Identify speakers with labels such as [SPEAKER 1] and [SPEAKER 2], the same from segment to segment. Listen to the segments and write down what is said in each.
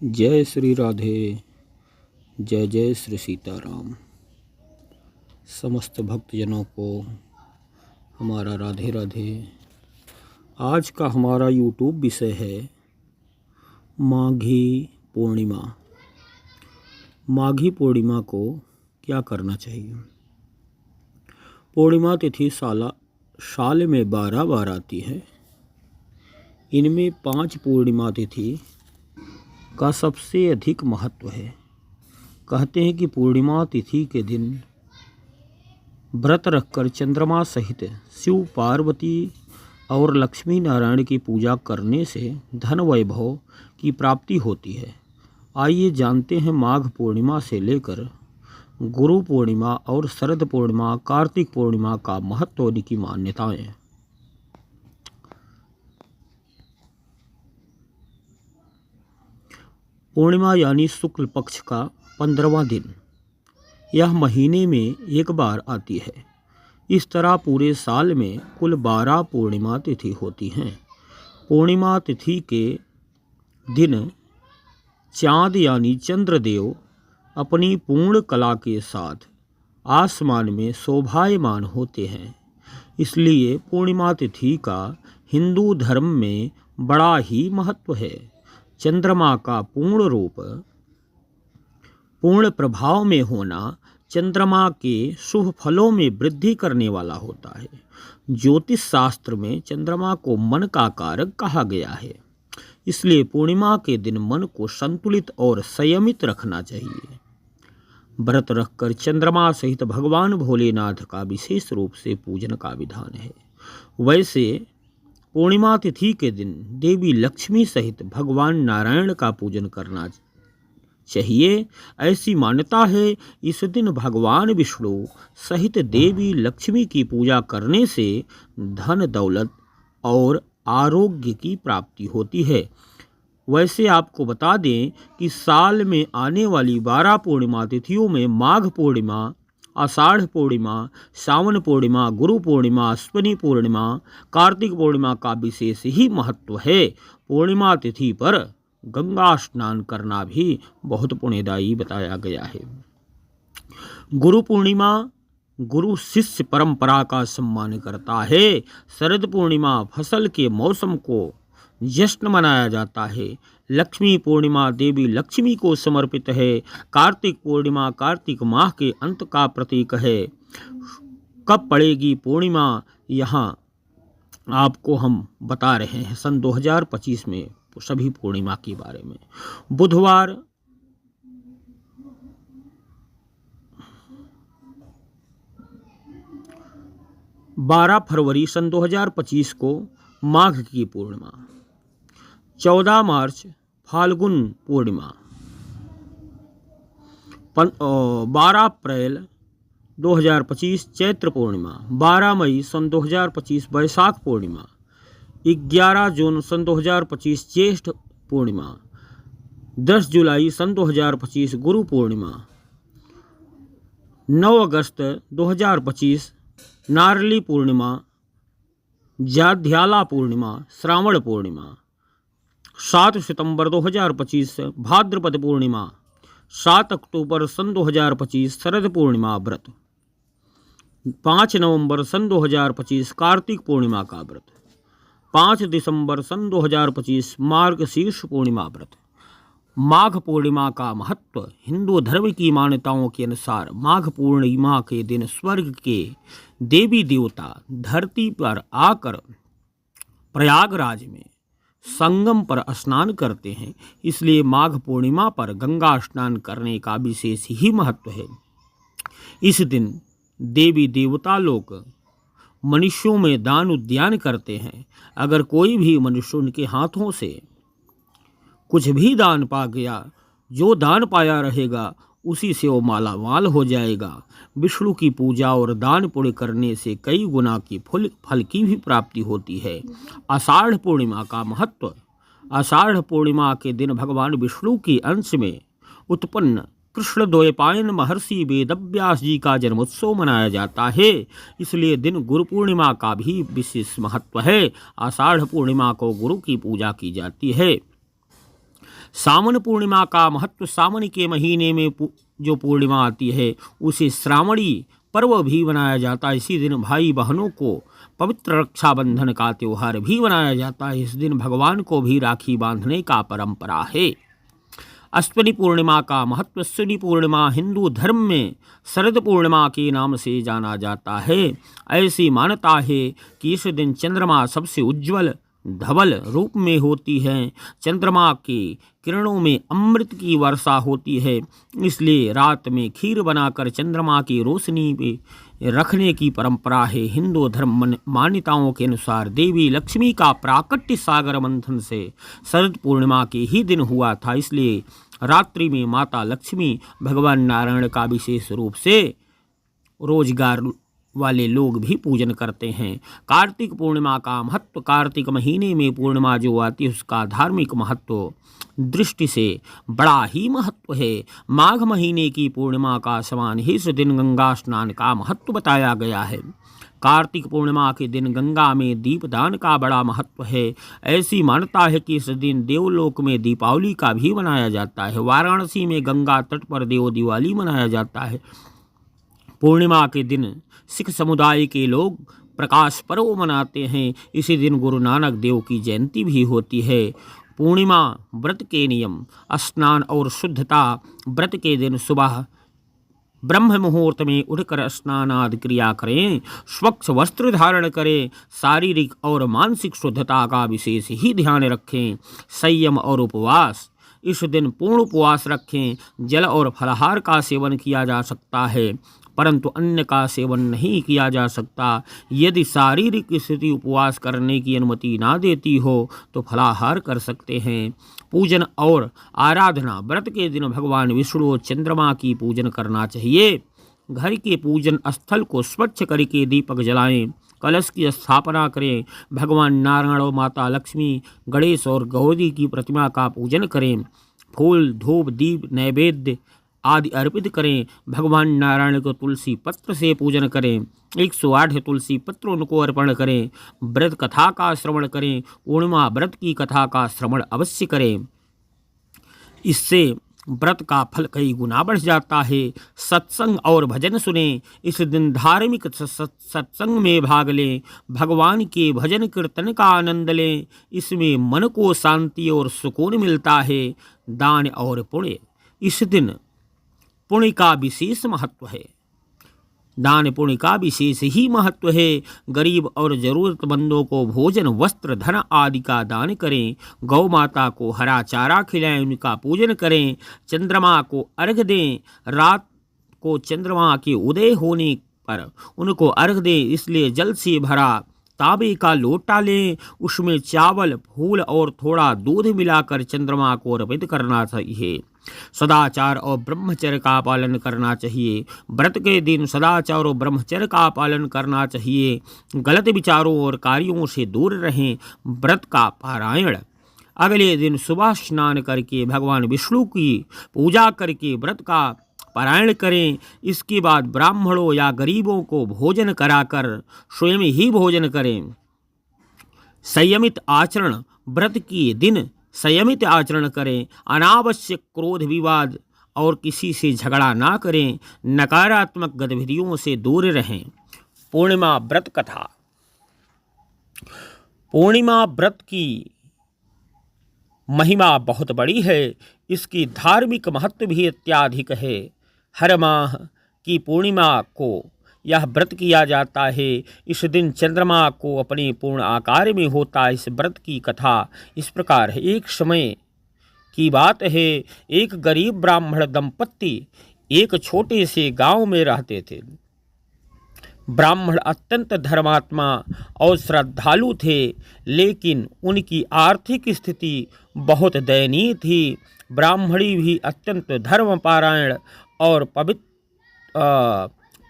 [SPEAKER 1] जय श्री राधे। जय जय श्री सीताराम। समस्त भक्तजनों को हमारा राधे राधे। आज का हमारा यूट्यूब विषय है माघी पूर्णिमा। माघी पूर्णिमा को क्या करना चाहिए। पूर्णिमा तिथि साल में 12 बार आती है। इनमें 5 पूर्णिमा तिथि का सबसे अधिक महत्व है। कहते हैं कि पूर्णिमा तिथि के दिन व्रत रखकर चंद्रमा सहित शिव पार्वती और लक्ष्मी नारायण की पूजा करने से धन वैभव की प्राप्ति होती है। आइए जानते हैं माघ पूर्णिमा से लेकर गुरु पूर्णिमा और शरद पूर्णिमा, कार्तिक पूर्णिमा का महत्व और की मान्यताएं। पूर्णिमा यानी शुक्ल पक्ष का 15वां दिन। यह महीने में एक बार आती है। इस तरह पूरे साल में कुल 12 पूर्णिमा तिथि होती हैं। पूर्णिमा तिथि के दिन चाँद यानी चंद्रदेव अपनी पूर्ण कला के साथ आसमान में शोभायमान होते हैं। इसलिए पूर्णिमा तिथि का हिंदू धर्म में बड़ा ही महत्व है। चंद्रमा का पूर्ण रूप, पूर्ण प्रभाव में होना चंद्रमा के शुभ फलों में वृद्धि करने वाला होता है। ज्योतिष शास्त्र में चंद्रमा को मन का कारक कहा गया है। इसलिए पूर्णिमा के दिन मन को संतुलित और संयमित रखना चाहिए। व्रत रखकर चंद्रमा सहित भगवान भोलेनाथ का विशेष रूप से पूजन का विधान है। वैसे पूर्णिमा तिथि के दिन देवी लक्ष्मी सहित भगवान नारायण का पूजन करना चाहिए। ऐसी मान्यता है इस दिन भगवान विष्णु सहित देवी लक्ष्मी की पूजा करने से धन दौलत और आरोग्य की प्राप्ति होती है। वैसे आपको बता दें कि साल में आने वाली 12 पूर्णिमा तिथियों में माघ पूर्णिमा, आषाढ़ पूर्णिमा, सावन पूर्णिमा, गुरु पूर्णिमा, अश्विनी पूर्णिमा, कार्तिक पूर्णिमा का विशेष ही महत्व है। पूर्णिमा तिथि पर गंगा स्नान करना भी बहुत पुण्यदायी बताया गया है। गुरु पूर्णिमा गुरु शिष्य परंपरा का सम्मान करता है। शरद पूर्णिमा फसल के मौसम को जश्न मनाया जाता है। लक्ष्मी पूर्णिमा देवी लक्ष्मी को समर्पित है। कार्तिक पूर्णिमा कार्तिक माह के अंत का प्रतीक है। कब पड़ेगी पूर्णिमा, यहाँ आपको हम बता रहे हैं सन 2025 में सभी पूर्णिमा के बारे में। बुधवार 12 फरवरी सन 2025 को माघ की पूर्णिमा, 14 मार्च फाल्गुन पूर्णिमा, 12 अप्रैल 2025 चैत्र पूर्णिमा, 12 मई सन 2025 वैशाख पूर्णिमा, 11 जून सन 2025 ज्येष्ठ पूर्णिमा, 10 जुलाई सन 2025 गुरु पूर्णिमा, 9 अगस्त 2025 नारली पूर्णिमा, जाध्याला पूर्णिमा, श्रावण पूर्णिमा, 7 सितंबर 2025 भाद्रपद पूर्णिमा, 7 अक्टूबर सन 2025 शरद पूर्णिमा व्रत, 5 नवंबर सन 2025 कार्तिक पूर्णिमा का व्रत, 5 दिसंबर सन 2025 मार्गशीर्ष पूर्णिमा व्रत। माघ पूर्णिमा का महत्व। हिंदू धर्म की मान्यताओं के अनुसार माघ पूर्णिमा के दिन स्वर्ग के देवी देवता धरती पर आकर प्रयागराज में संगम पर स्नान करते हैं। इसलिए माघ पूर्णिमा पर गंगा स्नान करने का विशेष ही महत्व है। इस दिन देवी देवता लोग मनुष्यों में दान उद्यान करते हैं। अगर कोई भी मनुष्य उनके हाथों से कुछ भी दान पा गया, जो दान पाया रहेगा उसी से वो मालामाल हो जाएगा। विष्णु की पूजा और दान पुण्य करने से कई गुना की फल की भी प्राप्ति होती है। आषाढ़ पूर्णिमा का महत्व। आषाढ़ पूर्णिमा के दिन भगवान विष्णु के अंश में उत्पन्न कृष्ण द्वैपायन महर्षि वेदव्यास जी का जन्मोत्सव मनाया जाता है। इसलिए दिन गुरु पूर्णिमा का भी विशेष महत्व है। आषाढ़ पूर्णिमा को गुरु की पूजा की जाती है। सावन पूर्णिमा का महत्व, सावन के महीने में जो पूर्णिमा आती है उसे श्रावणी पर्व भी मनाया जाता है। इसी दिन भाई बहनों को पवित्र रक्षाबंधन का त्यौहार भी मनाया जाता है। इस दिन भगवान को भी राखी बांधने का परंपरा है। अश्विनी पूर्णिमा का महत्व, अश्विनी पूर्णिमा हिंदू धर्म में शरद पूर्णिमा के नाम से जाना जाता है। ऐसी मान्यता है कि इस दिन चंद्रमा सबसे उज्ज्वल धवल रूप में होती है। चंद्रमा की किरणों में अमृत की वर्षा होती है, इसलिए रात में खीर बनाकर चंद्रमा की रोशनी पे रखने की परंपरा है। हिंदू धर्म मान्यताओं के अनुसार देवी लक्ष्मी का प्राकट्य सागर मंथन से शरद पूर्णिमा के ही दिन हुआ था, इसलिए रात्रि में माता लक्ष्मी भगवान नारायण का विशेष रूप से रोजगार वाले लोग भी पूजन करते हैं। कार्तिक पूर्णिमा का महत्व, कार्तिक महीने में पूर्णिमा जो आती है उसका धार्मिक महत्व दृष्टि से बड़ा ही महत्व है। माघ महीने की पूर्णिमा का समान ही इस दिन गंगा स्नान का महत्व बताया गया है। कार्तिक पूर्णिमा के दिन गंगा में दीपदान का बड़ा महत्व है। ऐसी मान्यता है कि इस दिन देवलोक में दीपावली का भी मनाया जाता है। वाराणसी में गंगा तट पर देव दिवाली मनाया जाता है। पूर्णिमा के दिन सिख समुदाय के लोग प्रकाश पर्व मनाते हैं। इसी दिन गुरु नानक देव की जयंती भी होती है। पूर्णिमा व्रत के नियम, स्नान और शुद्धता। व्रत के दिन सुबह ब्रह्म मुहूर्त में उठकर स्नान आदि क्रिया करें, स्वच्छ वस्त्र धारण करें, शारीरिक और मानसिक शुद्धता का विशेष ही ध्यान रखें। संयम और उपवास, इस दिन पूर्ण उपवास रखें। जल और फलाहार का सेवन किया जा सकता है, परंतु अन्न का सेवन नहीं किया जा सकता। यदि शारीरिक स्थिति उपवास करने की अनुमति ना देती हो तो फलाहार कर सकते हैं। पूजन और आराधना, व्रत के दिन भगवान विष्णु और चंद्रमा की पूजन करना चाहिए। घर के पूजन स्थल को स्वच्छ करके दीपक जलाएं, कलश की स्थापना करें। भगवान नारायण और माता लक्ष्मी, गणेश और गौरी की प्रतिमा का पूजन करें। फूल, धूप, दीप, नैवेद्य आदि अर्पित करें। भगवान नारायण को तुलसी पत्र से पूजन करें। 108 तुलसी पत्र उनको अर्पण करें। व्रत कथा का श्रवण करें। पूर्णिमा व्रत की कथा का श्रवण अवश्य करें, इससे व्रत का फल कई गुना बढ़ जाता है। सत्संग और भजन सुने, इस दिन धार्मिक सत्संग में भाग लें। भगवान के भजन कीर्तन का आनंद लें, इसमें मन को शांति और सुकून मिलता है। दान और पुण्य, इस दिन पुण्य का विशेष महत्व है। दान पुण्य का विशेष ही महत्व है। गरीब और जरूरतमंदों को भोजन, वस्त्र, धन आदि का दान करें। गौ माता को हरा चारा खिलाएं, उनका पूजन करें। चंद्रमा को अर्घ दें। रात को चंद्रमा के उदय होने पर उनको अर्घ दें, इसलिए जल से भरा तांबे का लोटा लें, उसमें चावल, फूल और थोड़ा दूध मिलाकर चंद्रमा को अर्पित करना चाहिए। सदाचार और ब्रह्मचर्य का पालन करना चाहिए। व्रत के दिन सदाचार और ब्रह्मचर्य का पालन करना चाहिए। गलत विचारों और कार्यों से दूर रहें। व्रत का पारायण, अगले दिन सुबह स्नान करके भगवान विष्णु की पूजा करके व्रत का पारायण करें। इसके बाद ब्राह्मणों या गरीबों को भोजन कराकर स्वयं ही भोजन करें। संयमित आचरण, व्रत के दिन संयमित आचरण करें। अनावश्यक क्रोध, विवाद और किसी से झगड़ा ना करें। नकारात्मक गतिविधियों से दूर रहें। पूर्णिमा व्रत कथा, पूर्णिमा व्रत की महिमा बहुत बड़ी है। इसकी धार्मिक महत्व भी अत्याधिक है। हर माह की पूर्णिमा को यह व्रत किया जाता है। इस दिन चंद्रमा को अपने पूर्ण आकार में होता है। इस व्रत की कथा इस प्रकार है। एक समय की बात है, एक गरीब ब्राह्मण दंपत्ति एक छोटे से गांव में रहते थे। ब्राह्मण अत्यंत धर्मात्मा और श्रद्धालु थे, लेकिन उनकी आर्थिक स्थिति बहुत दयनीय थी। ब्राह्मणी भी अत्यंत धर्मपारायण और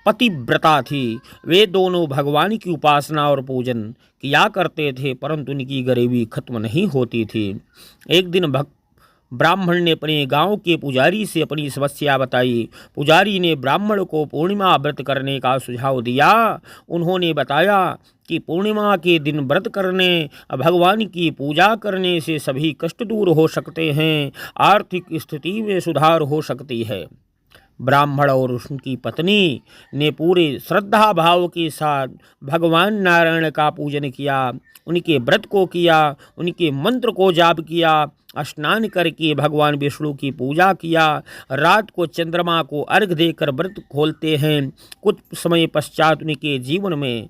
[SPEAKER 1] पतिव्रता थी। वे दोनों भगवान की उपासना और पूजन किया करते थे, परंतु उनकी गरीबी खत्म नहीं होती थी। एक दिन ब्राह्मण ने अपने गांव के पुजारी से अपनी समस्या बताई। पुजारी ने ब्राह्मण को पूर्णिमा व्रत करने का सुझाव दिया। उन्होंने बताया कि पूर्णिमा के दिन व्रत करने, भगवान की पूजा करने से सभी कष्ट दूर हो सकते हैं, आर्थिक स्थिति में सुधार हो सकती है। ब्राह्मण और उनकी पत्नी ने पूरे श्रद्धा भाव के साथ भगवान नारायण का पूजन किया, उनके व्रत को किया, उनके मंत्र को जाप किया, स्नान करके भगवान विष्णु की पूजा किया। रात को चंद्रमा को अर्घ देकर व्रत खोलते हैं। कुछ समय पश्चात उनके जीवन में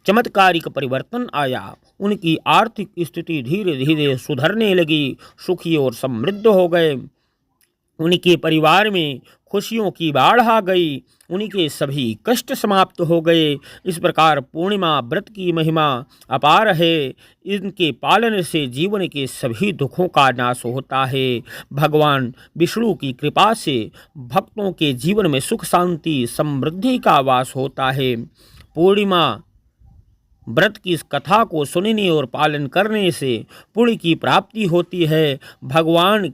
[SPEAKER 1] चमत्कारिक परिवर्तन आया। उनकी आर्थिक स्थिति धीरे धीरे सुधरने लगी, सुखी और समृद्ध हो गए। उनके परिवार में खुशियों की बाढ़ आ गई, उनके सभी कष्ट समाप्त हो गए। इस प्रकार पूर्णिमा व्रत की महिमा अपार है। इनके पालन से जीवन के सभी दुखों का नाश होता है। भगवान विष्णु की कृपा से भक्तों के जीवन में सुख, शांति, समृद्धि का वास होता है। पूर्णिमा व्रत की इस कथा को सुनने और पालन करने से पुण्य की प्राप्ति होती है। भगवान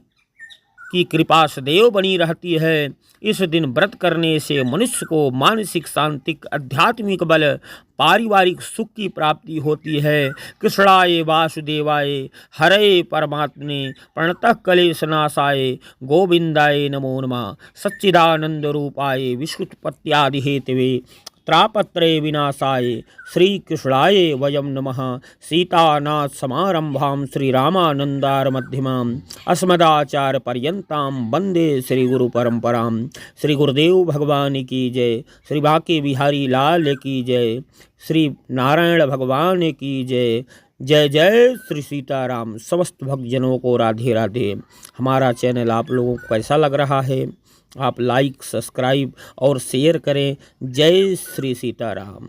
[SPEAKER 1] की कृपा सदैव बनी रहती है। इस दिन व्रत करने से मनुष्य को मानसिक शांति, आध्यात्मिक बल, पारिवारिक सुख की प्राप्ति होती है। कृष्णाय वासुदेवाय हरे परमात्मने प्रणतः क्लेशनाशाय गोविंदाय नमो नमः। सच्चिदानंद रूपाय विष्णुत्पत्त्यादि हेतवे त्रापत्रय विनाशाय श्रीकृष्णाय वयं नमः। सीतानाथ समारंभां श्रीरामानंदार मध्यमाम् अस्मदाचार्यपर्यन्तां वन्दे श्रीगुरु परंपरां। श्री गुरुदेव भगवान की जय। श्री बांके बिहारी लाल की जय। श्री नारायण भगवान की जय। जय जय श्री सीताराम। समस्त भक्तजनों को राधे राधे। हमारा चैनल आप लोगों को कैसा लग रहा है? आप लाइक, सब्सक्राइब और शेयर करें। जय श्री सीताराम।